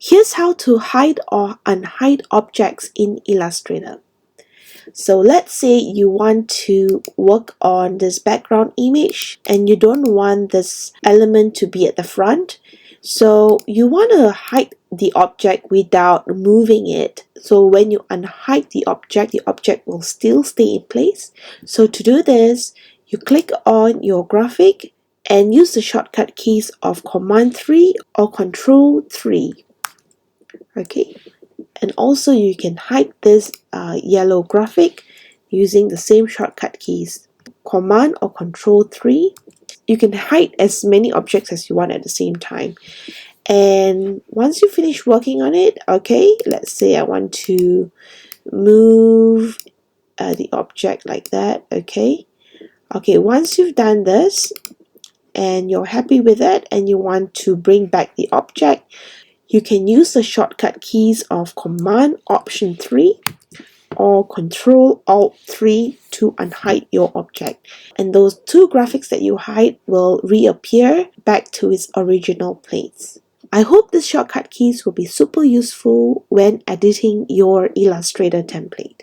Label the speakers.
Speaker 1: Here's how to hide or unhide objects in Illustrator. So let's say you want to work on this background image and you don't want this element to be at the front. So you want to hide the object without moving it. So when you unhide the object will still stay in place. So to do this, you click on your graphic and use the shortcut keys of Command 3 or Control 3. Okay, and also you can hide this yellow graphic using the same shortcut keys, Command or Control 3. You can hide as many objects as you want at the same time. And once you finish working on it, okay, let's say I want to move the object like that. Okay, once you've done this and you're happy with it and you want to bring back the object, you can use the shortcut keys of Command Option 3 or Control Alt 3 to unhide your object. And those two graphics that you hide will reappear back to its original place. I hope these shortcut keys will be super useful when editing your Illustrator template.